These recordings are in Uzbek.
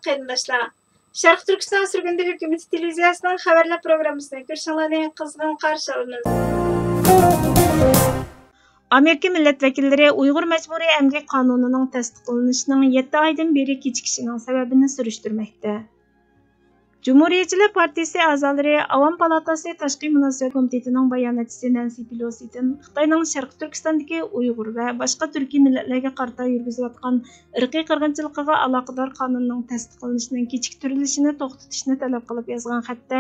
qarindoshlar. Sharq Turkiston Surgundi hukumati televiziyasining xabarlar programmasini ko'rishinglarni qizg'in qarshi olamiz. Amerika millat vakillari Uyg'ur majburiy emgak qonunining tasdiqlanishining 7 oydan beri kechikishining sababini surishtirmoqda. Cumhuriyetçiler Partisi a'zolari Avam palatasi Tashqi munosabat komitetining bayonotchisi Nancy Pelosi'dan Xitoyning Sharq Turkistondagi Uyg'ur va boshqa turkiy millatlarga qarata yurgizayotgan irqiy qirg'inchilikqa aloqador qonunning tasdiqlanishining kechiktirilishini to'xtatishni talab qilib yozgan xatda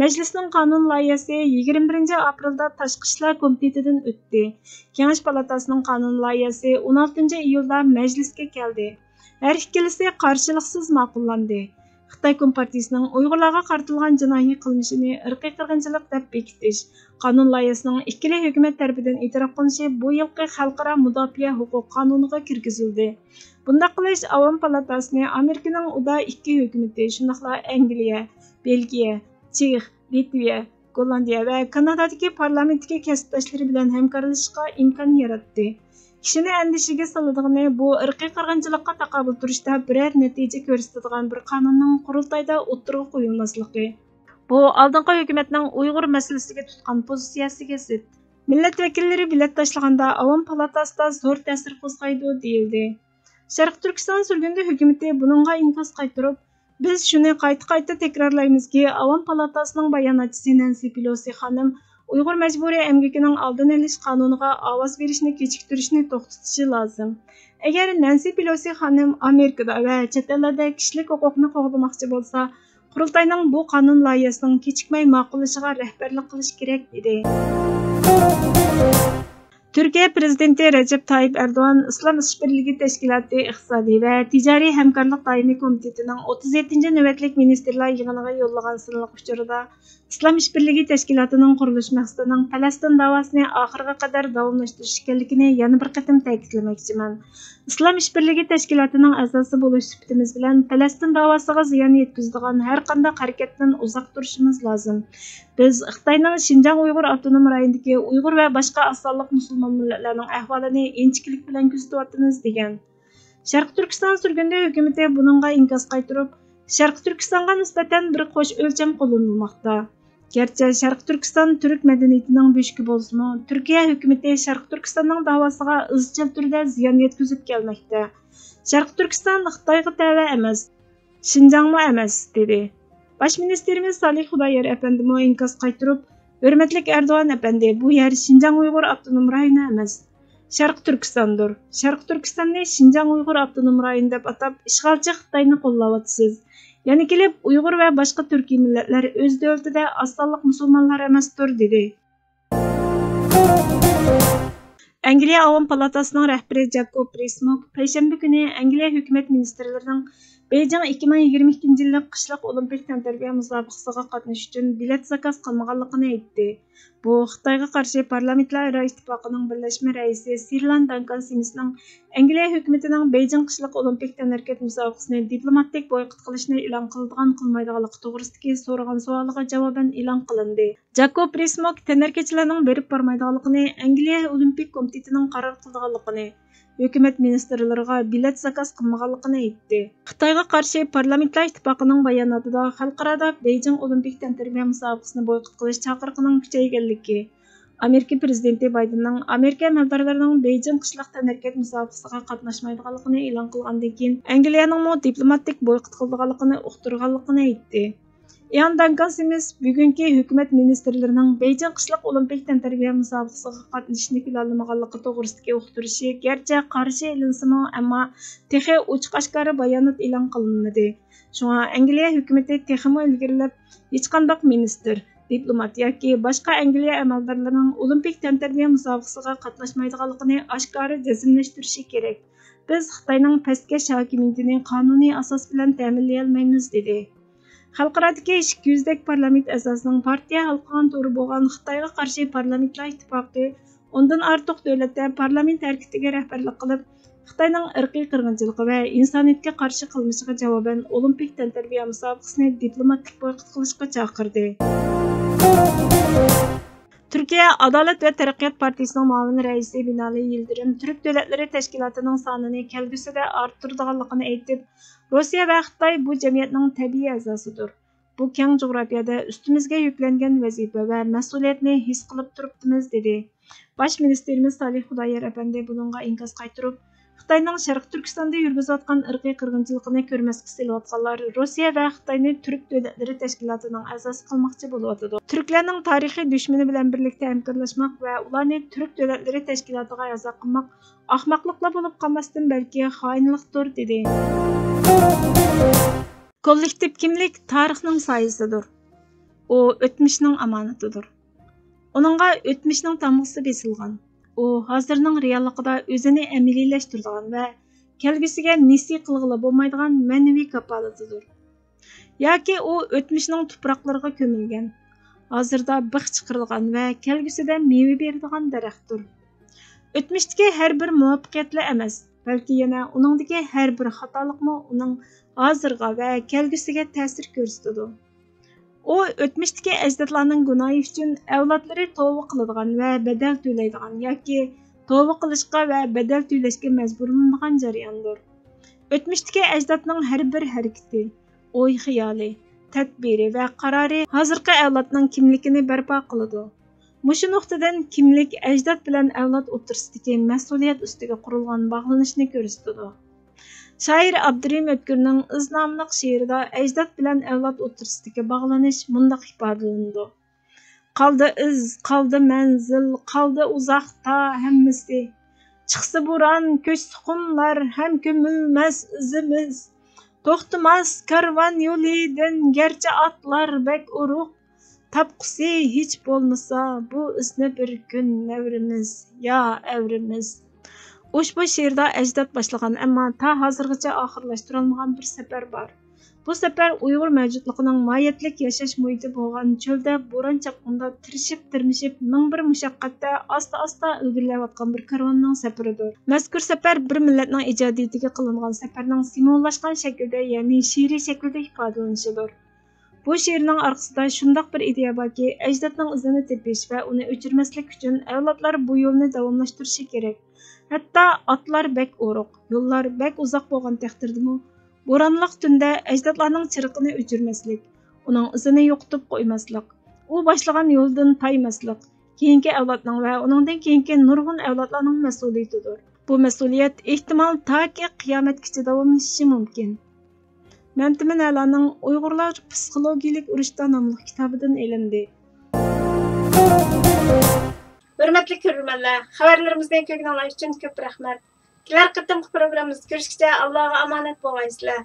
Majlisning qonun loyihasi 21 aprelda Tashqi ishlar komitetidan o'tdi. Kengash palatasining qonun loyihasi 16 iyulda majlisga keldi. Har ikkalisi qarshiliksiz ma'qullandi. Xitoy Kompartiyasining Uyg'urlarga qaratilgan jinoiy qilmishini irqiy qirg'inchilik deb bekitish qonun loyihasining ikkili hukumat tarafidan e'tirof qilinishi bu yilgi xalqaro mudofaa huquq qonuniga kirgizildi. Bunday qilish Avam palatasini Amerikaning UDA 2 hukumati, shundaqla Angliya, Belgiya, Chex, Litviya, Gollandiya va Kanadadagi parlamentdagi kasbdoshlari bilan hamkorlashishga imkon yaratdi. Kishini andishiga soladigan bu irqiy qirg'inchilikqa taqobil turishda biror natija ko'rsatadigan bir qonunning qurultayda o'ttirib qo'yilmasligi. Bu oldingi hukumatning Uyg'ur masalasiga tutgan pozitsiyasiga zid. Millat vakillari bilet tashlaganda Avam palatasida zo'r ta'sir qo'zg'aydi deyildi. Sharq Turkiston Surgundi hukumati buningga inkos qaytarib, biz shuni qayta takrorlaymizki, Avam palatasining bayonotchisi Nancy Pelosi xonim Uyg'ur majburiy emgakining oldini olish qonuniga ovoz berishni kechiktirishni to'xtatishi lozim. Agar Nancy Pelosi xonim Amerikada va chet ellarda kishilik huquqni qo'g'damoqchi bo'lsa, qurultayning bu qonun loyihasining kechikmay ma'qullashiga rahbarlik qilish kerak dedi. Türkiye Prezidenti Recep Tayyip Erdoğan, İslam İşbirliği Teşkilatı İqtisadi ve Ticari Hemkarlık Daimi Komitetining 37. navbatlik ministrlar yig'iniga yo'llagan sinliq uchurida İslam İşbirliği Teşkilatı'nın qurilish maqsadining Falastin davosini oxiriga qadar davomlashtirish ekanligini yana bir qatim ta'kidlamoqchiman. İslam İşbirliği Teşkilatı'nın a'zosi bo'lish sifatimiz bilan Falastin davosiga ziyon yetkazadigan har qanday harakatdan uzoq turishimiz lozim. Biz Xitoyning Xinjiang Uyg'ur avtonom rayonidagi Uyg'ur va boshqa asonliq musulmon millatlarning ahvolini inchiklik bilan kuzatyapmiz degan. Sharq Turkiston Surgundi hukumati buningga inkos qaytarib, Sharq Turkistonga nisbatan bir qo'sh o'lcham qo'llanilmoqda. Gerçi Sharq Turkiston Türk madaniyatining beshigi bo'lsa-mu, Turkiya hukumati Sharq Turkistonning davosiga izchil turda ziyon yetkazib kelmoqda. Sharq Turkiston Xitoyga tava emas, Xinjiangmi emas dedi. Baş ministerimiz Salih Xudoyer efendimi inkos qaytarib, hurmatli Erdo'g'an efendi, bu yer Xinjiang Uyg'ur avtonom rayoni emas, Sharq Turkistondir. Sharq Turkistonni Xinjiang Uyg'ur avtonom rayoni deb atab, ishg'olchi Xitoyni qo'llayapsiz. Yana kelib Uyg'ur va boshqa turkiy millatlar o'z davlatida asonliq musulmonlar emasdir dedi. Angliya Avam palatasining rahbari Jacob Rees-Mogg payshanba kuni Angliya hukumat ministrlarining Beijing 2022 yillik qishliq olimpik tantarbiya musobaqasiga qatnashish uchun bilet zakaz qilmaganligini aytdi. Bu Xitoyga qarshi parlamentlar ittifoqining birlashma raisi Sirlan Dankan Simisning Angliya hukumatining Beijing qishliq olimpik tantarbiya musobaqasini diplomatik boykot qilishni e'lon qiladigan qilmaydiganligi to'g'risidagi so'ragan savoliga javoban e'lon qilindi. Jacob Rees-Mogg tantarbiyachilarning berib bormaydiganligini Angliya olimpik komitetining qaror qilganligini, hukumat ministrlariga bilet zakaz qilmaganligini aytdi. Xitoyga qarshi parlamentlar ittifoqining bayonotida xalqaro Beijing olimpik tantarbiya musobaqasini boykot qilish chaqiriqining kuchayganligi, Amerika prezidenti Baydenning Amerika amaldorlarining Beijing qishliq tantarbiya musobaqasiga qatnashmaydiganligini e'lon qilgandan keyin Angliyaning diplomatik boykot qilganligini uqtirganligini aytdi. Ian Duncan Simis bugungi hukumat ministrlarining Beijing qishliq olimpik tantarbiya musobaqasiga qatnashishni planlamaganligi to'g'risidagi uqtirishi garchi qarshi ilinsimi, ammo texi ochiq-oshkora bayonot e'lon qilinmadi. Shunga Angliya hukumati texmi ilgarilab hech qanday ministr, diplomat yoki boshqa Angliya amaldorlarining olimpik tantarbiya musobaqasiga qatnashmaydiganligini oshkora jazmlashtirishi kerak. Biz Xitoyning pastkash hokimiyatini qonuniy asos bilan ta'minlay olmaymiz dedi. Xalqaradagi 200 dak parlament a'zosining partiya halqagan to'ri bo'lgan Xitoyga qarshi parlamentlar ittifoqi ondan ortiq davlatda parlament harakatiga rahbarlik qilib, Xitoyning irqiy qirg'inchiligi va insoniyatga qarshi qilmishiga javoban olimpik tantarbiya musobaqasini diplomatik boykot qilishga chaqirdi. Türkiye Adalet ve Taraqqiyot Partisining muavin raisi Binali Yildirim Türk Devletleri Teşkilatı'nın sanını kelgüsüde arttırdıganligini aytib, Rossiya ve Xitoy bu cemiyetning tabiiy a'zosidir. Bu keng coğrafyada üstümüzge yüklengen vazife ve mesuliyetni his qilib turibdimiz dedi. Baş ministerimiz Salih Xudoyer Efendi bununla inkaz qaytırıp, Xitoyning Sharq Turkistonda yurgizayotgan irqiy qirg'inchilikni ko'rmasga kelayotganlar Rossiya va Xitoyni Türk Davlatlari Tashkilotining a'zosi qilmoqchi bo'lyotidi. Turklarning tarixiy dushmani bilan birlikda hamkorlashmoq va ularni Türk Davlatlari Tashkilotiga a'zo qilmoq ahmoqliklar bo'lib qolmasdan balki xoinlikdir dedi. Kollektiv kimlik tarixning soyasidir. U o'tmishning amonatidir. Onunğa o'tmishning tamg'isi besilgan. U hozirning realligida o'zini amaliylashtiradigan va kelgusiga nisbi qilg'ili bo'lmaydigan ma'naviy kapolatidir. Yoki u o'tmishning tuproqlariga ko'milgan, hozirda bix chiqarilgan va kelgusida meva beradigan daraxtdir. O'tmishdagi har bir muvaffaqiyatli emas, balki yana uningdagi har bir xatolikmi uning hozirga va kelgusiga ta'sir ko'rsatadi. O, o'tmishdagi ajdodlarning gunohi uchun avlodlari tavba qiladigan va badal to'laydigan yoki tavba qilishga va badal to'lashga majburlanadigan jarayondir. O'tmishdagi ajdodning har bir harakati, o'y-xiyoli, tadbiri va qarori hozirgi avlodning kimligini barpo qiladi. Mushu nuqtadan kimlik ajdod bilan avlod o'rtasidagi mas'uliyat ustiga qurilgan bog'lanishni ko'rsatadi. Şair Abdurrahim Ötkür'nün ıznamlıq şiirida ajdod bilan avlod o'rtasidagi bog'lanish mundaq ifodalanadi. Qaldı iz, qaldı manzil, qaldı uzoqda hammasi. Chiqsa bo'ron, ko'chsa qumlar, ham ko'milmas izimiz. To'xtamas karvon yo'lidan garchi otlar bek uruq. Tapqusi hech bo'lmasa bu izni bir kun nevrimiz, ya evrimiz. Ushbu she'rda ajdod boshlagan, ammo ta hozirgacha oxirlashtirilmagan bir safar bor. Bu safar Uyg'ur mavjudligining moyatlik yashash muhiti bo'lgan cho'lda bo'ron chaqqanda tirishib ming bir mushaqqatda asta ilgarilayotgan bir karvonning safaridir. Mazkur safar bir millatning ijodiyatiga qilingan safarning simvollashgan shaklda, ya'ni she'riy shaklda ifodalanishidir. Bu she'rning orqasida shundoq bir ideya borki, ajdodning izini tepish va uni o'chirmaslik uchun avlodlar bu yo'lni davomlashtirishi kerak. Hatta atlar bek uruq, yo'llar bek uzoq bo'lgan taqdirdami, bo'ronliq tunda ajdodlarning chiriqini o'chirmaslik, uning izini yo'qotib qo'ymaslik, u boshlagan yo'ldan taymaslik, keyingi avlodning va uningdan keyingi nurg'un avlodlarning mas'uliyatidir. Bu mas'uliyat ehtimol toki qiyomatgacha davomlashishi mumkin. Mamtimin Alaning Uyg'urlar psixologiyalik urushda nomli kitobidan elindi. Hürmetli görürmenler, haberlerimizden kökünanlar için köp rahmet. Kiler kıttım programımız görüşkice Allah'a emanet boğaysızlar.